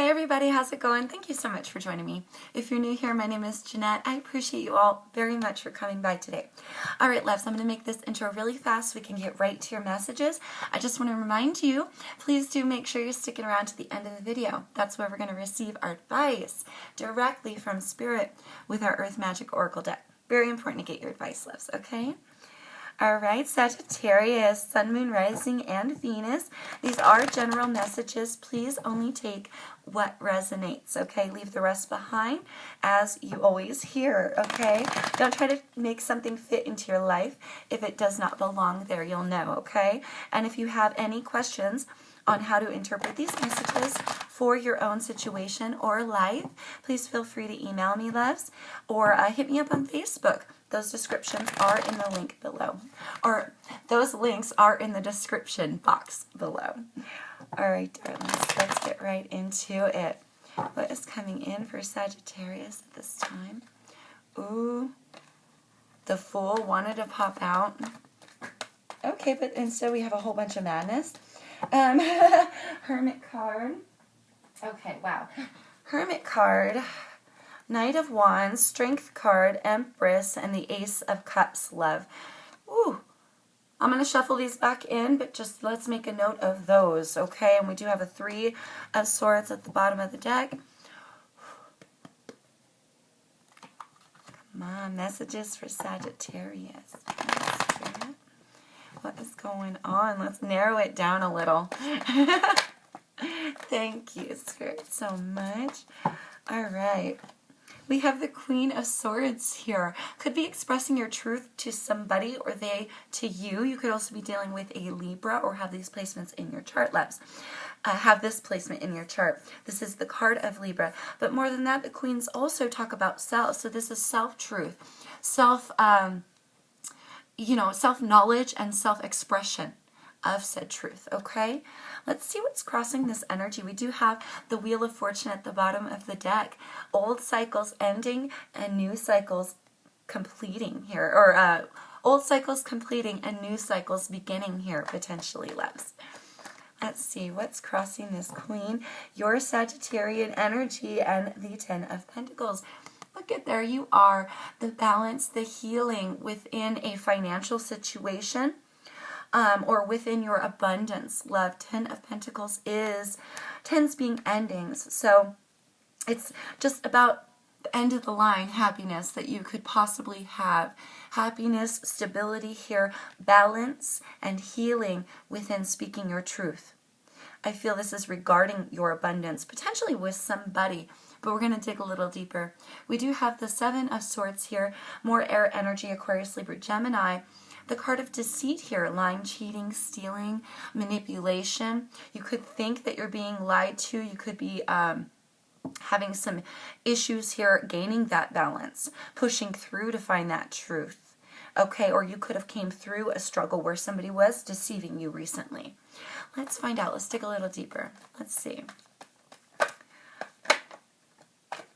Hey everybody, how's it going? Thank you so much for joining me. If you're new here, my name is Jeanette. I appreciate you all very much for coming by today. Alright, loves, I'm going to make this intro really fast so we can get right to your messages. I just want to remind you, please do make sure you're sticking around to the end of the video. That's where we're going to receive our advice directly from Spirit with our Earth Magic Oracle deck. Very important to get your advice, loves, okay? Alright, Sagittarius, Sun, Moon, Rising, and Venus. These are general messages. Please only take what resonates, okay? Leave the rest behind, as you always hear, okay? Don't try to make something fit into your life. If it does not belong there, you'll know, okay? And if you have any questions on how to interpret these messages for your own situation or life, please feel free to email me, loves, or hit me up on Facebook. Those descriptions are in the link below, or those links are in the description box below. All right, darlings, let's get right into it. What is coming in for Sagittarius at this time? Ooh, the Fool wanted to pop out. Okay, but instead we have a whole bunch of madness. Hermit card. Okay, wow. Hermit card. Knight of Wands, Strength card, Empress, and the Ace of Cups, love. Ooh. I'm going to shuffle these back in, but just let's make a note of those, okay? And we do have a Three of Swords at the bottom of the deck. Come on, messages for Sagittarius. What is going on? Let's narrow it down a little. Thank you, Spirit, so much. All right. We have the Queen of Swords here. Could be expressing your truth to somebody or they to you. You could also be dealing with a Libra or have these placements in your chart, loves. Have this placement in your chart. This is the card of Libra. But more than that, the Queens also talk about self. So this is self-truth, self-knowledge and self-expression of said truth, okay? Let's see what's crossing this energy. We do have the Wheel of Fortune at the bottom of the deck. Old cycles ending and new cycles completing here. Or old cycles completing and new cycles beginning here, potentially, loves. Let's see what's crossing this Queen. Your Sagittarian energy and the Ten of Pentacles. Look at, there you are. The balance, the healing within a financial situation. Or within your abundance, love. Ten of Pentacles is, tens being endings. So it's just about the end of the line happiness that you could possibly have. Happiness, stability here, balance, and healing within speaking your truth. I feel this is regarding your abundance, potentially with somebody, but we're going to dig a little deeper. We do have the Seven of Swords here, more air energy, Aquarius, Libra, Gemini. The card of deceit here, lying, cheating, stealing, manipulation. You could think that you're being lied to. You could be having some issues here, gaining that balance, pushing through to find that truth. Okay, or you could have came through a struggle where somebody was deceiving you recently. Let's find out. Let's dig a little deeper. Let's see.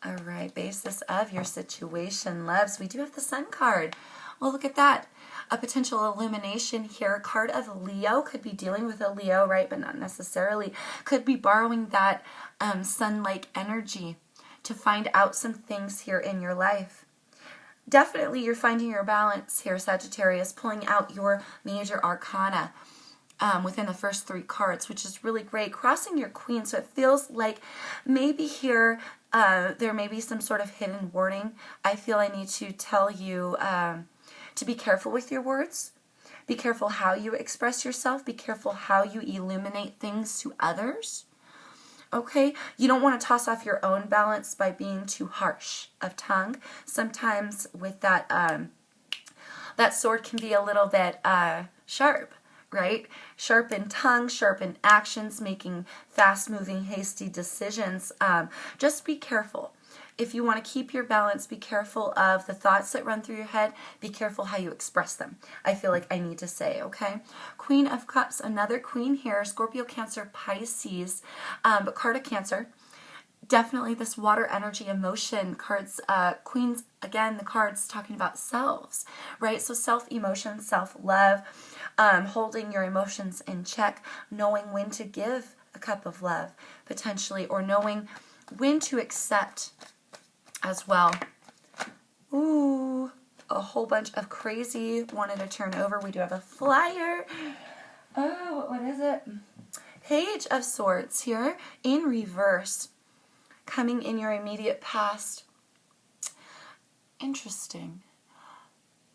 All right, basis of your situation, loves. We do have the Sun card. Well, look at that. A potential illumination here. Card of Leo. Could be dealing with a Leo, right? But not necessarily. Could be borrowing that sun-like energy to find out some things here in your life. Definitely you're finding your balance here, Sagittarius, pulling out your major arcana within the first three cards, which is really great. Crossing your Queen, so it feels like maybe here there may be some sort of hidden warning. I feel I need to tell you to be careful with your words. Be careful how you express yourself. Be careful how you illuminate things to others. Okay? You don't want to toss off your own balance by being too harsh of tongue. Sometimes with that, that sword can be a little bit sharp, right? Sharpen tongue, sharpen actions, making fast-moving, hasty decisions. Just be careful. If you want to keep your balance, be careful of the thoughts that run through your head. Be careful how you express them. I feel like I need to say, okay? Queen of Cups, another Queen here. Scorpio, Cancer, Pisces, but card of Cancer. Definitely this water energy, emotion cards. Queens, again, the cards talking about selves, right? So self-emotion, self-love, holding your emotions in check, knowing when to give a cup of love, potentially, or knowing when to accept as well. Ooh, a whole bunch of crazy wanted to turn over. We do have a flyer. Oh, what is it? Page of Swords here in reverse, coming in your immediate past. Interesting.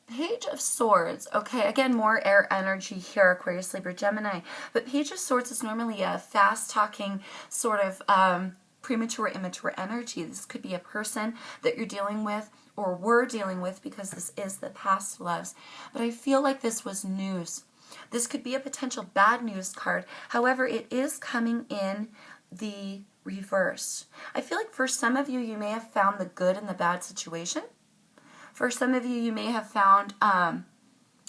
Page of Swords, okay, again, more air energy here, Aquarius, Libra, Gemini. But Page of Swords is normally a fast-talking sort of premature, immature energy. This could be a person that you're dealing with or were dealing with, because this is the past loves. But I feel like this was news. This could be a potential bad news card. However, it is coming in the reverse. I feel like for some of you, you may have found the good in the bad situation. For some of you, you may have found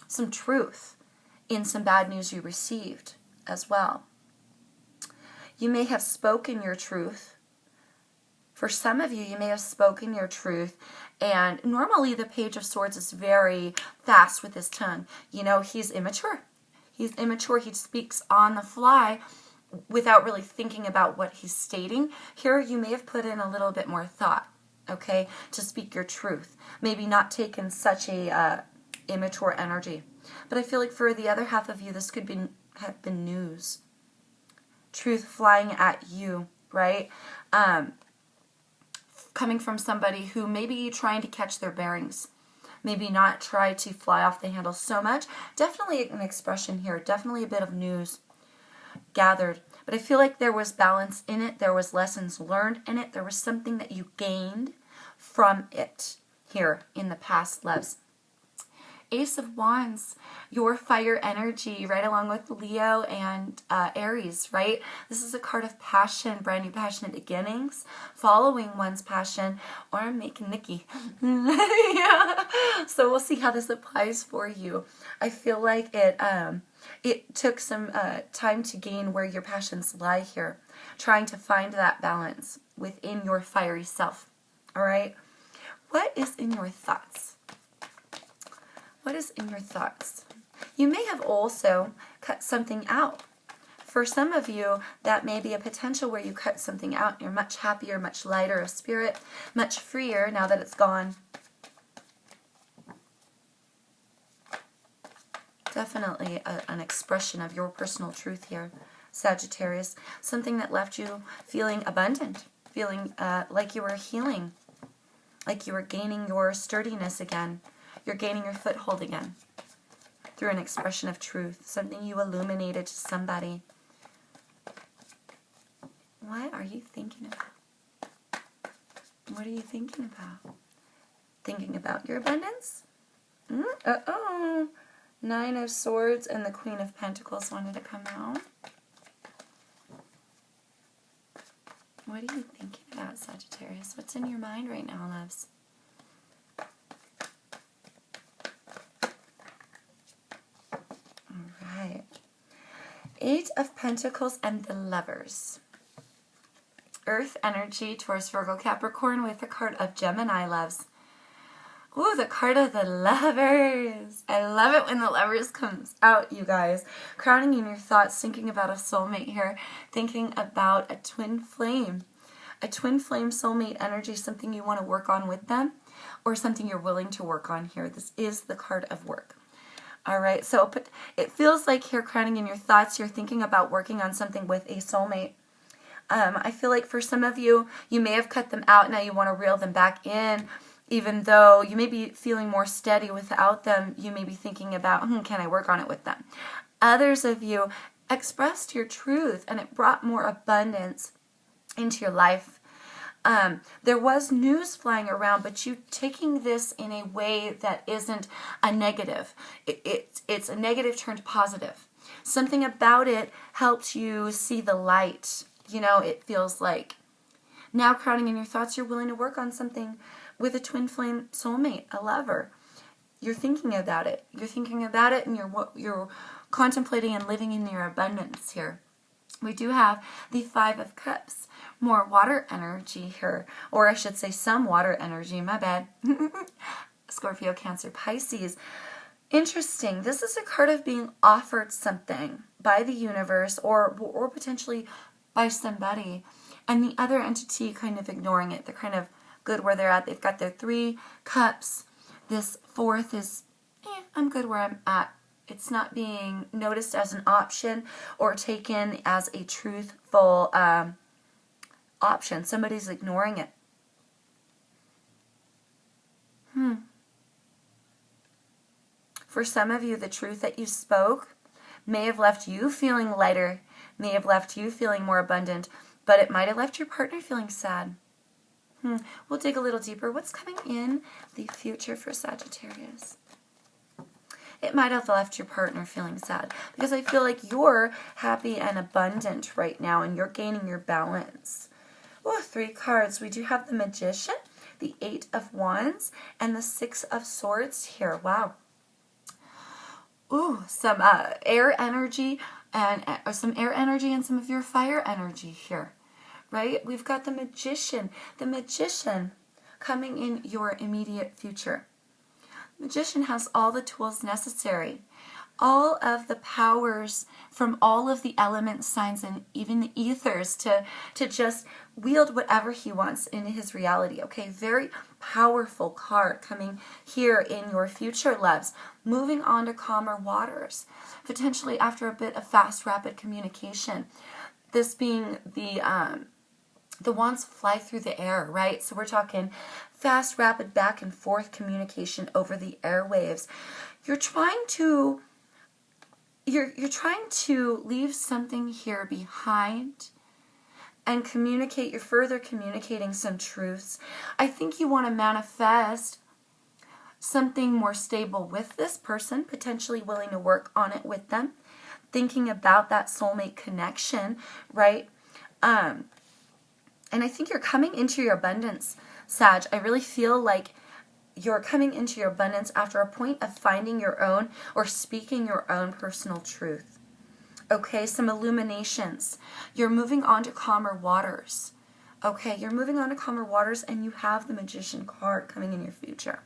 some truth in some bad news you received as well. You may have spoken your truth. For some of you, you may have spoken your truth, and normally the Page of Swords is very fast with his tongue. You know, he's immature. He's immature. He speaks on the fly without really thinking about what he's stating. Here, you may have put in a little bit more thought, okay, to speak your truth. Maybe not taken such a immature energy. But I feel like for the other half of you, this could have been news. Truth flying at you, right? Coming from somebody who may be trying to catch their bearings. Maybe not try to fly off the handle so much. Definitely an expression here. Definitely a bit of news gathered. But I feel like there was balance in it. There was lessons learned in it. There was something that you gained from it here in the past loves. Ace of Wands, your fire energy, right along with Leo and Aries, right? This is a card of passion, brand new passionate beginnings, following one's passion, or making Nikki. Yeah. So we'll see how this applies for you. I feel like it took some time to gain where your passions lie here, trying to find that balance within your fiery self. All right? What is in your thoughts? What is in your thoughts? You may have also cut something out. For some of you, that may be a potential where you cut something out. You're much happier, much lighter of spirit, much freer now that it's gone. Definitely an expression of your personal truth here, Sagittarius. Something that left you feeling abundant, feeling like you were healing, like you were gaining your sturdiness again. You're gaining your foothold again through an expression of truth, something you illuminated to somebody. What are you thinking about? What are you thinking about? Thinking about your abundance? Uh-oh. 9 of Swords and the Queen of Pentacles wanted to come out. What are you thinking about, Sagittarius? What's in your mind right now, loves? Right. 8 of Pentacles and the Lovers. Earth energy, Taurus, Virgo, Capricorn with the card of Gemini, loves. Ooh, the card of the Lovers. I love it when the Lovers comes out, you guys. Crowning in your thoughts, thinking about a soulmate here. Thinking about a twin flame. A twin flame soulmate energy, something you want to work on with them, or something you're willing to work on here. This is the card of work. All right, so it feels like here, crowning in your thoughts, you're thinking about working on something with a soulmate. I feel like for some of you, you may have cut them out. Now you want to reel them back in, even though you may be feeling more steady without them. You may be thinking about, can I work on it with them? Others of you expressed your truth, and it brought more abundance into your life. There was news flying around, but you taking this in a way that isn't a negative. It's a negative turned positive. Something about it helped you see the light. You know, it feels like now, crowning in your thoughts, you're willing to work on something with a twin flame soulmate, a lover. You're thinking about it. You're thinking about it, and you're contemplating and living in your abundance here. We do have the 5 of Cups. More water energy here, or I should say some water energy, my bad. Scorpio, Cancer, Pisces. Interesting. This is a card of being offered something by the universe, or potentially by somebody, and the other entity kind of ignoring it. They're kind of good where they're at. They've got their 3 cups. This 4th is, I'm good where I'm at. It's not being noticed as an option or taken as a truthful option. Somebody's ignoring it. For some of you, the truth that you spoke may have left you feeling lighter, may have left you feeling more abundant, but it might have left your partner feeling sad. We'll dig a little deeper. What's coming in the future for Sagittarius? It might have left your partner feeling sad because I feel like you're happy and abundant right now and you're gaining your balance. Oh, 3 cards. We do have the Magician, the 8 of Wands, and the 6 of Swords here. Wow. Ooh, some air energy and some air energy and some of your fire energy here. Right? We've got the Magician coming in your immediate future. The Magician has all the tools necessary, all of the powers from all of the element signs and even the ethers to just wield whatever he wants in his reality. Okay, very powerful card coming here in your future, loves. Moving on to calmer waters, potentially after a bit of fast, rapid communication. This being the wands fly through the air, right? So we're talking fast, rapid, back and forth communication over the airwaves. You're trying to leave something here behind and communicate. You're further communicating some truths. I think you want to manifest something more stable with this person, potentially willing to work on it with them, thinking about that soulmate connection, right? And I think you're coming into your abundance, Sag. I really feel like you're coming into your abundance after a point of finding your own or speaking your own personal truth. Okay, some illuminations. You're moving on to calmer waters. Okay, you're moving on to calmer waters and you have the Magician card coming in your future.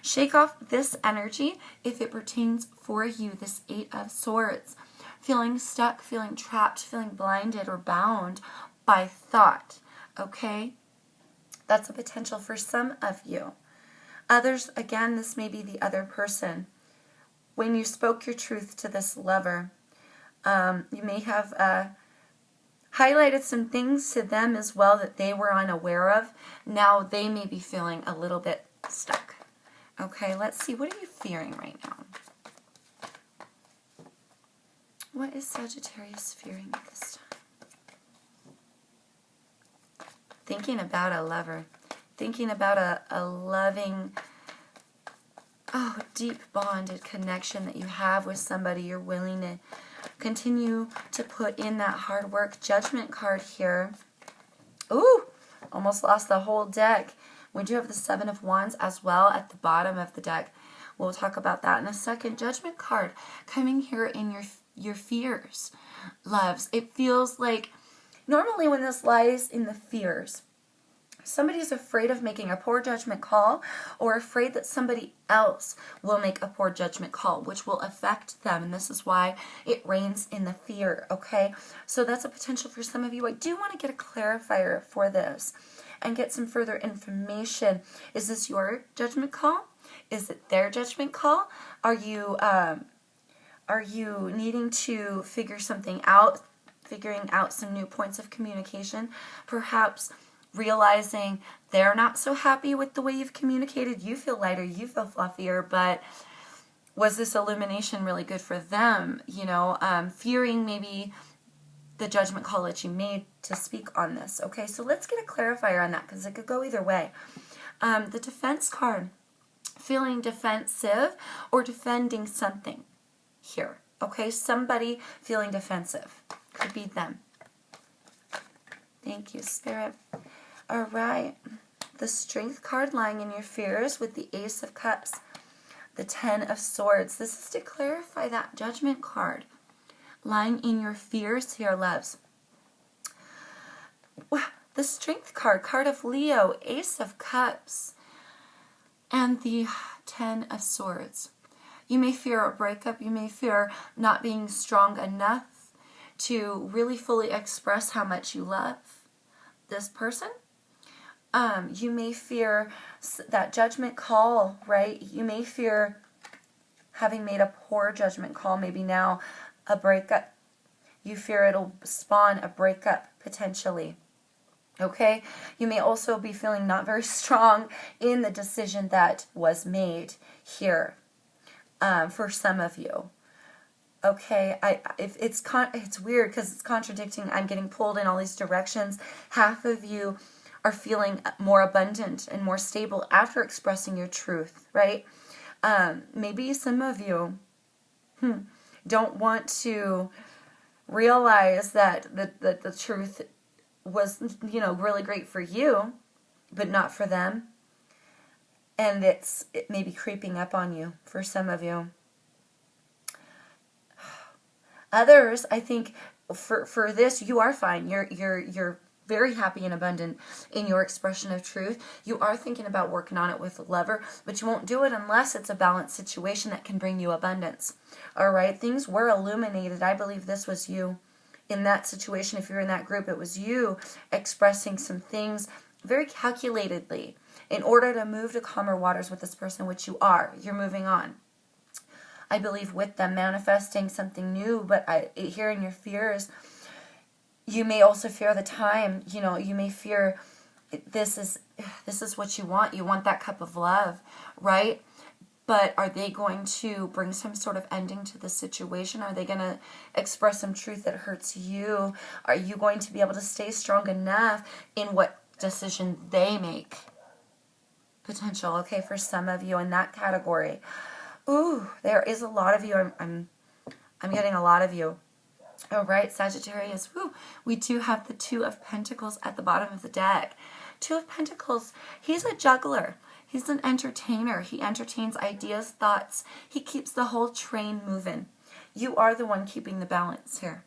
Shake off this energy if it pertains for you, this 8 of Swords. Feeling stuck, feeling trapped, feeling blinded or bound by thought, okay? That's a potential for some of you. Others, again, this may be the other person. When you spoke your truth to this lover, you may have highlighted some things to them as well that they were unaware of. Now they may be feeling a little bit stuck. Okay, let's see. What are you fearing right now? What is Sagittarius fearing at this time? Thinking about a lover, thinking about a loving, deep bonded connection that you have with somebody. You're willing to continue to put in that hard work. Judgment card here. Ooh, almost lost the whole deck. We do have the 7 of Wands as well at the bottom of the deck. We'll talk about that in a second. Judgment card coming here in your fears, loves. It feels like normally when this lies in the fears, somebody's afraid of making a poor judgment call or afraid that somebody else will make a poor judgment call, which will affect them. And this is why it reigns in the fear, okay? So that's a potential for some of you. I do want to get a clarifier for this and get some further information. Is this your judgment call? Is it their judgment call? Are you needing to figure something out, figuring out some new points of communication, perhaps realizing they're not so happy with the way you've communicated? You feel lighter, you feel fluffier, but was this illumination really good for them? You know, fearing maybe the judgment call that you made to speak on this. Okay, so let's get a clarifier on that because it could go either way. The defense card, feeling defensive or defending something here. Okay, somebody feeling defensive. Could be them. Thank you, Spirit. All right. The Strength card lying in your fears with the Ace of Cups. The 10 of Swords. This is to clarify that Judgment card lying in your fears here, loves. The Strength card, card of Leo, Ace of Cups, and the 10 of Swords. You may fear a breakup. You may fear not being strong enough to really fully express how much you love this person. You may fear that judgment call, right? You may fear having made a poor judgment call, maybe now a breakup. You fear it'll spawn a breakup potentially. Okay? You may also be feeling not very strong in the decision that was made here for some of you. Okay, it's weird because it's contradicting. I'm getting pulled in all these directions. Half of you are feeling more abundant and more stable after expressing your truth, right? Maybe some of you don't want to realize that the truth was, really great for you, but not for them. And it may be creeping up on you for some of you. Others, I think, for this, you are fine. You're very happy and abundant in your expression of truth. You are thinking about working on it with a lover, but you won't do it unless it's a balanced situation that can bring you abundance. All right? Things were illuminated. I believe this was you in that situation. If you're in that group, it was you expressing some things very calculatedly in order to move to calmer waters with this person, which you are. You're moving on. I believe with them manifesting something new, but here in your fears, you may also fear the time. You may fear this is what you want. You want that cup of love, right? But are they going to bring some sort of ending to the situation? Are they going to express some truth that hurts you? Are you going to be able to stay strong enough in what decision they make? Potential, okay, for some of you in that category. Ooh, there is a lot of you. I'm getting a lot of you. All right, Sagittarius. Woo. We do have the Two of Pentacles at the bottom of the deck. Two of Pentacles, he's a juggler. He's an entertainer. He entertains ideas, thoughts. He keeps the whole train moving. You are the one keeping the balance here.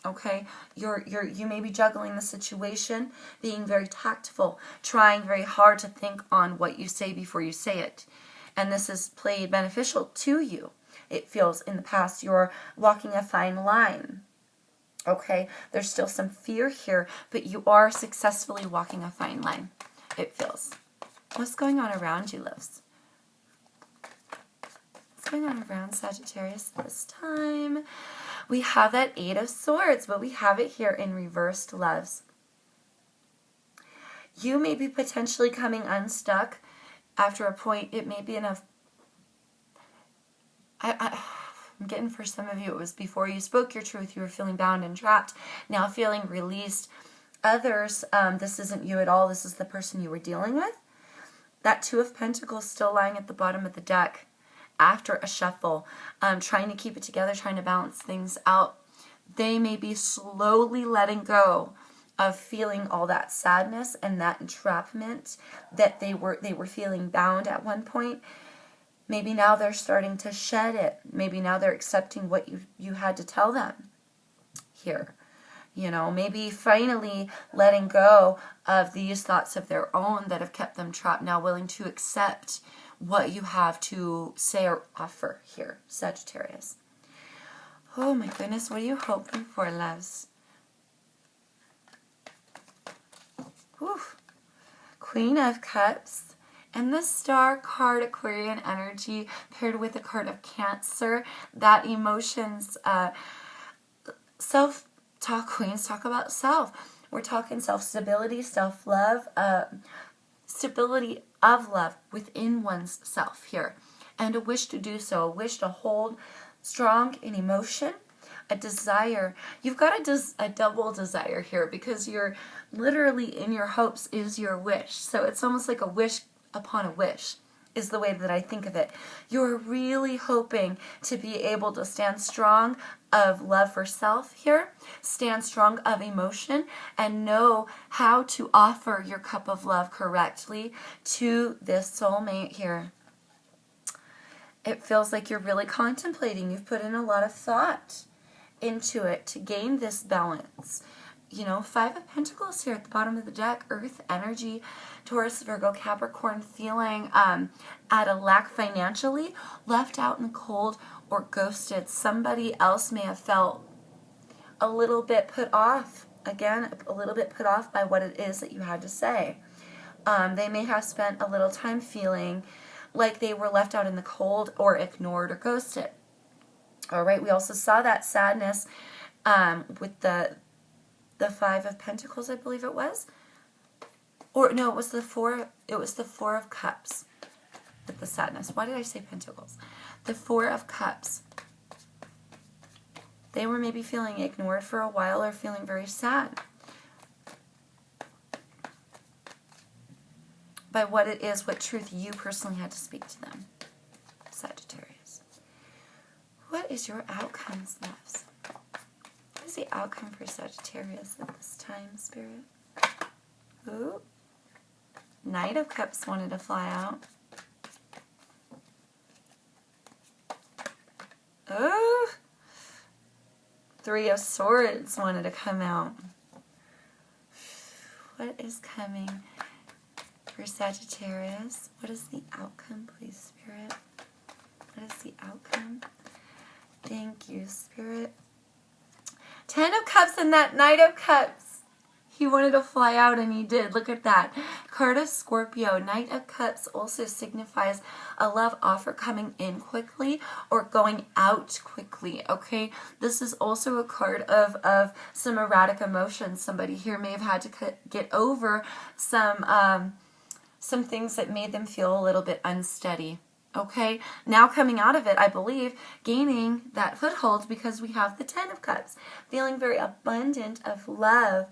Okay? You may be juggling the situation, being very tactful, trying very hard to think on what you say before you say it. And this is played beneficial to you. It feels in the past you're walking a fine line. Okay? There's still some fear here, but you are successfully walking a fine line. It feels. What's going on around you, loves? What's going on around Sagittarius this time? We have that Eight of Swords, but we have it here in reversed, loves. You may be potentially coming unstuck after a point. It may be enough. I'm getting for some of you, it was before you spoke your truth, you were feeling bound and trapped, now feeling released. Others, this isn't you at all, this is the person you were dealing with. That Two of Pentacles still lying at the bottom of the deck after a shuffle, trying to keep it together, trying to balance things out. They may be slowly letting go of feeling all that sadness and that entrapment that they were feeling bound at one point. Maybe now they're starting to shed it. Maybe now they're accepting what you had to tell them here. Maybe finally letting go of these thoughts of their own that have kept them trapped, now willing to accept what you have to say or offer here, Sagittarius. Oh my goodness, what are you hoping for, loves? Whew. Queen of Cups. And the Star card, Aquarian energy, paired with the card of Cancer, that emotions, self-talk, queens talk about self. We're talking self-stability, self-love, stability of love within one's self here. And a wish to do so, a wish to hold strong in emotion, a desire. You've got a double desire here because you're literally in your hopes is your wish. So it's almost like a wish upon a wish is the way that I think of it. You're really hoping to be able to stand strong of love for self here, stand strong of emotion, and know how to offer your cup of love correctly to this soulmate here. It feels like you're really contemplating. You've put in a lot of thought into it to gain this balance. Five of Pentacles here at the bottom of the deck, Earth energy, Taurus, Virgo, Capricorn, feeling at a lack financially, left out in the cold, or ghosted. Somebody else may have felt a little bit put off. Again, a little bit put off by what it is that you had to say. They may have spent a little time feeling like they were left out in the cold or ignored or ghosted. All right, we also saw that sadness with the Five of Pentacles, I believe it was. Or no, it was the Four of Cups with the sadness. Why did I say Pentacles? The Four of Cups. They were maybe feeling ignored for a while or feeling very sad by what it is, what truth you personally had to speak to them, Sagittarius. What is your outcomes, loves? What is the outcome for Sagittarius at this time, Spirit? Ooh. Knight of Cups wanted to fly out. Ooh. Three of Swords wanted to come out. What is coming for Sagittarius? What is the outcome, please, Spirit? What is the outcome? Thank you, Spirit. Ten of Cups and that Knight of Cups. He wanted to fly out, and he did. Look at that. Card of Scorpio. Knight of Cups also signifies a love offer coming in quickly or going out quickly, okay? This is also a card of some erratic emotions. Somebody here may have had to get over some things that made them feel a little bit unsteady. Okay, now coming out of it, I believe, gaining that foothold because we have the Ten of Cups, feeling very abundant of love,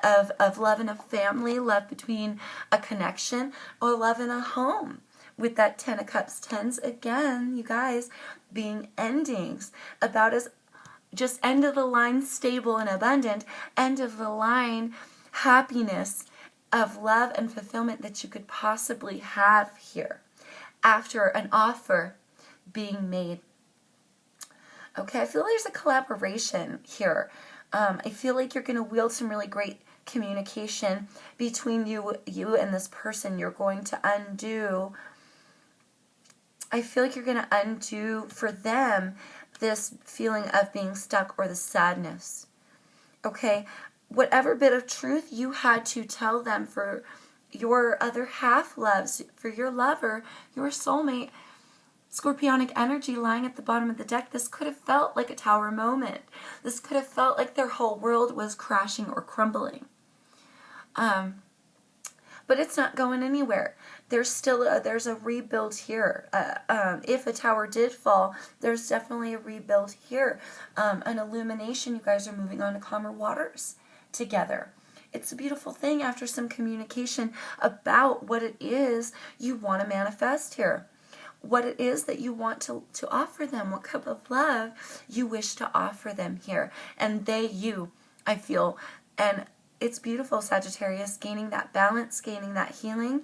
of love in a family, love between a connection, or love in a home. With that Ten of Cups, tens, again, you guys, being endings, about as just end of the line stable and abundant, end of the line happiness of love and fulfillment that you could possibly have here after an offer being made. Okay, I feel there's a collaboration here. I feel like you're going to wield some really great communication between you and this person. You're going to undo, I feel like you're going to undo for them this feeling of being stuck or the sadness. Okay, whatever bit of truth you had to tell them for your other half loves, for your lover, your soulmate, Scorpionic energy lying at the bottom of the deck, this could have felt like a tower moment. This could have felt like their whole world was crashing or crumbling. But it's not going anywhere. There's still there's a rebuild here. If a tower did fall, there's definitely a rebuild here. An illumination. You guys are moving on to calmer waters together. It's a beautiful thing after some communication about what it is you want to manifest here. What it is that you want to offer them. What cup of love you wish to offer them here. And they, you, I feel. And it's beautiful, Sagittarius, gaining that balance, gaining that healing.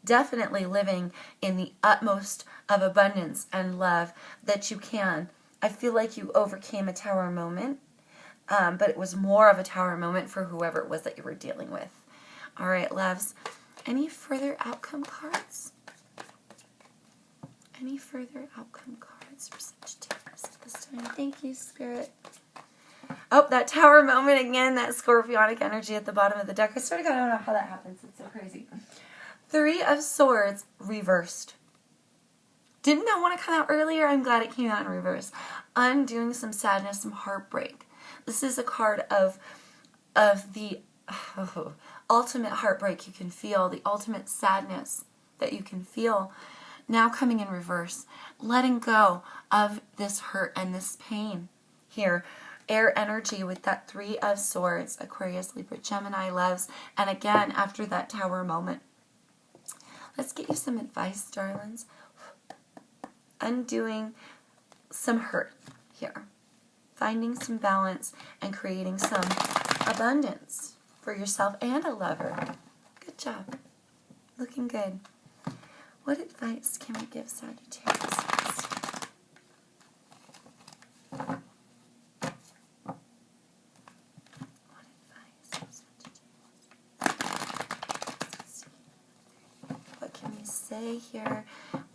Definitely living in the utmost of abundance and love that you can. I feel like you overcame a tower moment. But it was more of a tower moment for whoever it was that you were dealing with. All right, loves. Any further outcome cards? Any further outcome cards for Sagittarius at this time? Thank you, Spirit. Oh, that tower moment again, that Scorpionic energy at the bottom of the deck. I sort of don't know how that happens. It's so crazy. Three of Swords reversed. Didn't that want to come out earlier? I'm glad it came out in reverse. Undoing some sadness, some heartbreak. This is a card of the ultimate heartbreak you can feel, the ultimate sadness that you can feel. Now coming in reverse, letting go of this hurt and this pain here. Air energy with that Three of Swords, Aquarius, Libra, Gemini, loves. And again, after that tower moment. Let's get you some advice, darlings. Undoing some hurt here. Finding some balance and creating some abundance for yourself and a lover. Good job. Looking good. What advice can we give Sagittarius? What advice, Sagittarius? What can we say here?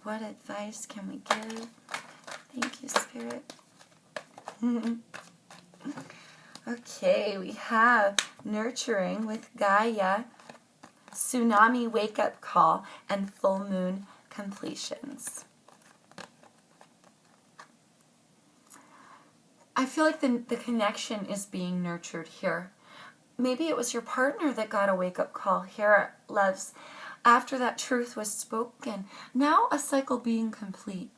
What advice can we give? Thank you, Spirit. Okay, we have nurturing with Gaia, tsunami wake-up call, and full moon completions. I feel like the connection is being nurtured here. Maybe it was your partner that got a wake-up call here, loves, after that truth was spoken. Now a cycle being complete.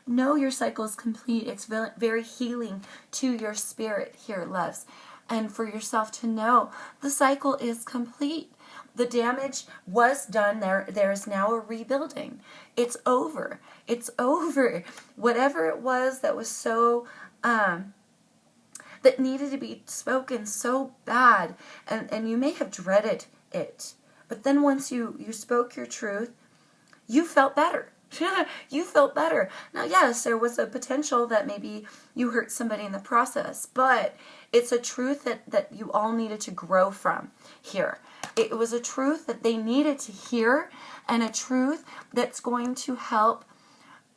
Know your cycle is complete. It's very healing to your spirit here, loves. And for yourself to know the cycle is complete. The damage was done. There is now a rebuilding. It's over. It's over. Whatever it was that was so that needed to be spoken so bad, and you may have dreaded it, but then once you spoke your truth, you felt better. You felt better. Now, yes, there was a potential that maybe you hurt somebody in the process, but it's a truth that you all needed to grow from here. It was a truth that they needed to hear, and a truth that's going to help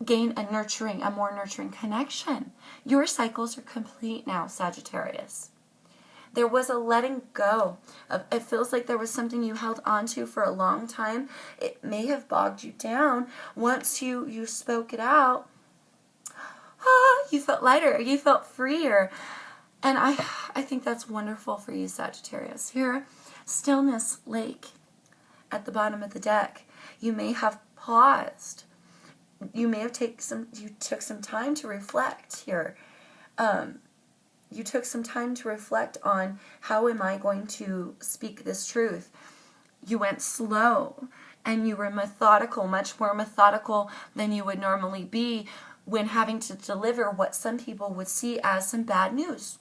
gain a more nurturing connection. Your cycles are complete now, Sagittarius. There was a letting go. It feels like there was something you held on to for a long time. It may have bogged you down. Once you spoke it out, you felt lighter. You felt freer. And I think that's wonderful for you, Sagittarius. Here, stillness lake at the bottom of the deck. You may have paused. You may have took some time to reflect here. You took some time to reflect on, how am I going to speak this truth? You went slow and you were methodical, much more methodical than you would normally be when having to deliver what some people would see as some bad news.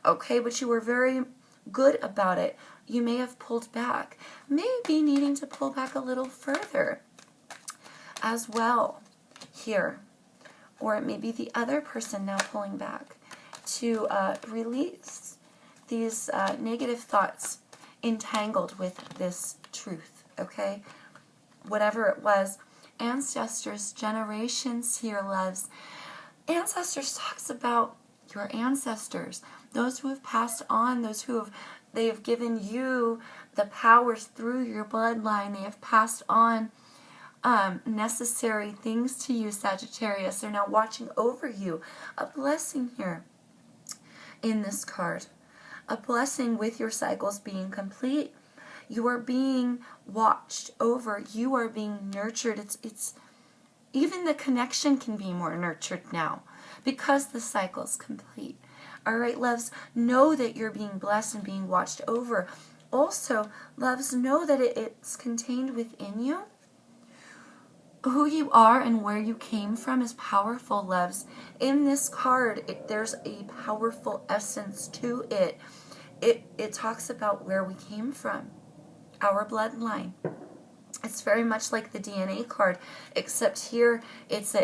Okay, but you were very good about it. You may have pulled back, maybe needing to pull back a little further as well here. Or it may be the other person now pulling back to release these negative thoughts entangled with this truth, okay? Whatever it was. Ancestors, generations here, loves. Ancestors talks about your ancestors, those who have passed on, they have given you the powers through your bloodline. They have passed on necessary things to you, Sagittarius. They're now watching over you. A blessing here in this card. A blessing with your cycles being complete. You are being watched over. You are being nurtured. It's even the connection can be more nurtured now because the cycle's complete. All right, loves, know that you're being blessed and being watched over. Also, loves, know that it's contained within you. Who you are and where you came from is powerful, loves. In this card, there's a powerful essence to it. It talks about where we came from, our bloodline. It's very much like the DNA card, except here it's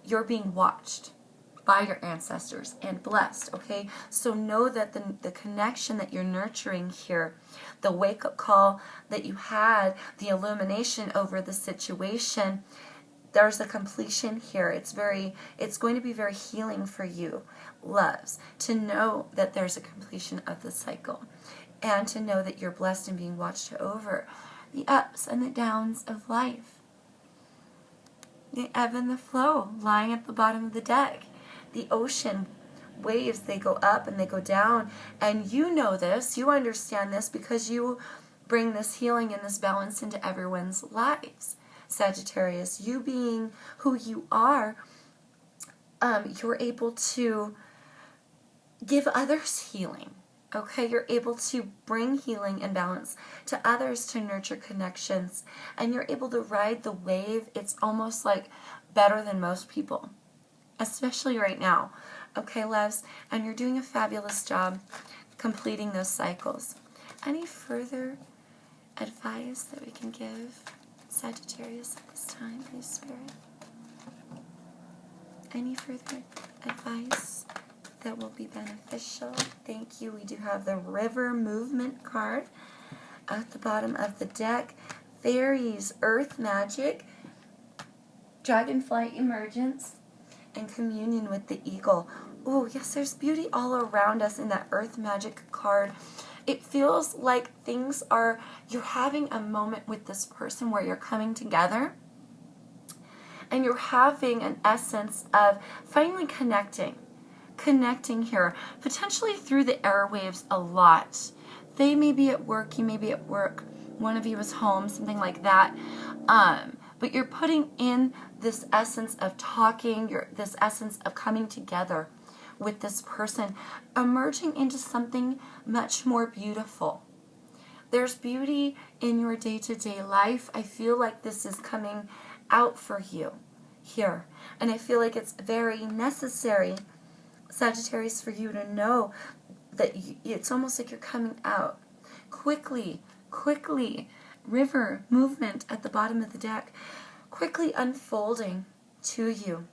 you're being watched by your ancestors and blessed, okay? So know that the connection that you're nurturing here, the wake-up call that you had, the illumination over the situation, there's a completion here. It's going to be very healing for you, loves, to know that there's a completion of the cycle and to know that you're blessed and being watched over. The ups and the downs of life, the ebb and the flow lying at the bottom of the deck. The ocean waves, they go up and they go down, and you know this, you understand this because you bring this healing and this balance into everyone's lives. Sagittarius, you being who you are, you're able to give others healing. Okay, you're able to bring healing and balance to others to nurture connections, and you're able to ride the wave. It's almost like better than most people, especially right now. Okay, loves, and you're doing a fabulous job completing those cycles. Any further advice that we can give Sagittarius at this time, please, Spirit? Any further advice that will be beneficial? Thank you. We do have the River Movement card at the bottom of the deck. Fairies, Earth Magic, Dragonfly Emergence, and Communion with the Eagle. Oh, yes, there's beauty all around us in that Earth Magic card. It feels like you're having a moment with this person where you're coming together and you're having an essence of finally connecting here, potentially through the airwaves a lot. They may be at work, you may be at work, one of you is home, something like that. But you're putting in this essence of talking, this essence of coming together with this person, emerging into something much more beautiful. There's beauty in your day-to-day life. I feel like this is coming out for you here. And I feel like it's very necessary, Sagittarius, for you to know that it's almost like you're coming out quickly, river movement at the bottom of the deck, quickly unfolding to you,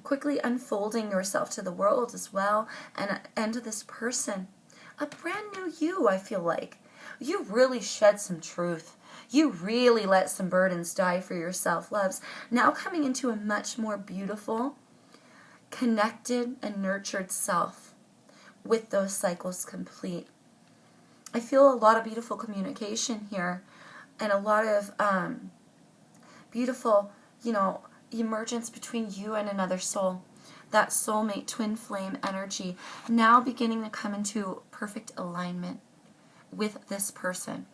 quickly unfolding yourself to the world as well, and to this person. A brand new you, I feel like. You really shed some truth. You really let some burdens die for yourself, loves. Now coming into a much more beautiful, connected, and nurtured self with those cycles complete. I feel a lot of beautiful communication here and a lot of beautiful, emergence between you and another soul. That soulmate twin flame energy now beginning to come into perfect alignment with this person,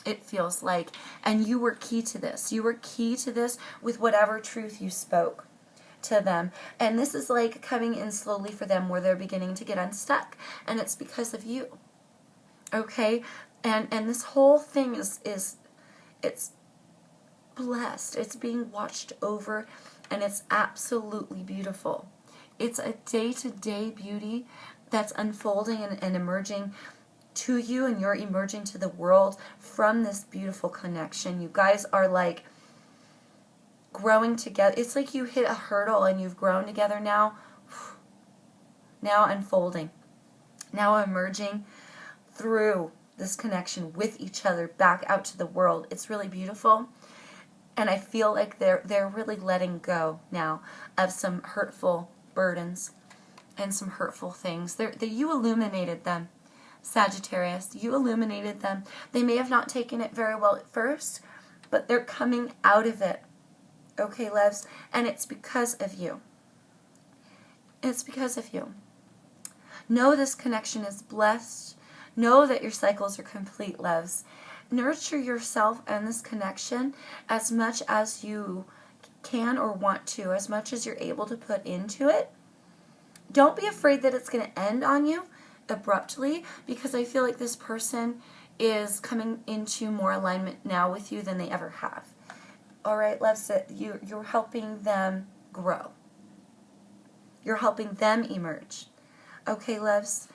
it feels like. And you were key to this. You were key to this with whatever truth you spoke to them. And this is like coming in slowly for them where they're beginning to get unstuck. And it's because of you. Okay? And this whole thing it's blessed. It's being watched over, and it's absolutely beautiful. It's a day-to-day beauty that's unfolding and emerging to you, and you're emerging to the world from this beautiful connection. You guys are like growing together. It's like you hit a hurdle and you've grown together now. Now unfolding. Now emerging through this connection with each other back out to the world. It's really beautiful. And I feel like they're really letting go now of some hurtful burdens and some hurtful things. You illuminated them, Sagittarius. You illuminated them. They may have not taken it very well at first, but they're coming out of it. Okay, loves? And it's because of you. It's because of you. Know this connection is blessed. Know that your cycles are complete, loves. Nurture yourself and this connection as much as you can or want to, as much as you're able to put into it. Don't be afraid that it's going to end on you abruptly, because I feel like this person is coming into more alignment now with you than they ever have. All right, loves, you're helping them grow. You're helping them emerge. Okay, loves,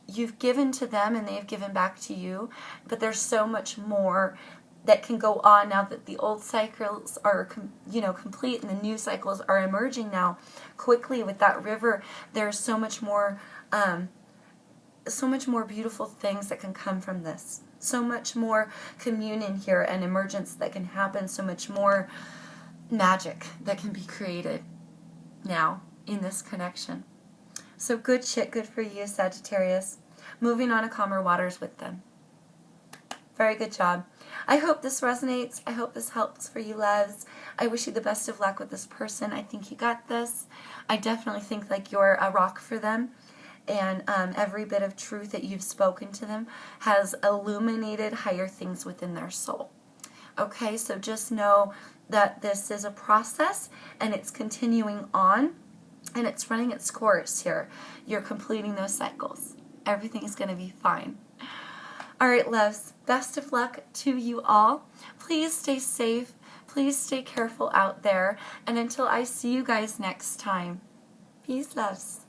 you've given to them and they've given back to you, but there's so much more that can go on now that the old cycles are complete and the new cycles are emerging now quickly with that river. There's so much more beautiful things that can come from this. So much more communion here and emergence that can happen. So much more magic that can be created now in this connection. So good shit, good for you, Sagittarius. Moving on to calmer waters with them. Very good job. I hope this resonates. I hope this helps for you, loves. I wish you the best of luck with this person. I think you got this. I definitely think like you're a rock for them. And every bit of truth that you've spoken to them has illuminated higher things within their soul. Okay, so just know that this is a process and it's continuing on and it's running its course here. You're completing those cycles. Everything is going to be fine. All right, loves, best of luck to you all. Please stay safe. Please stay careful out there. And until I see you guys next time, peace, loves.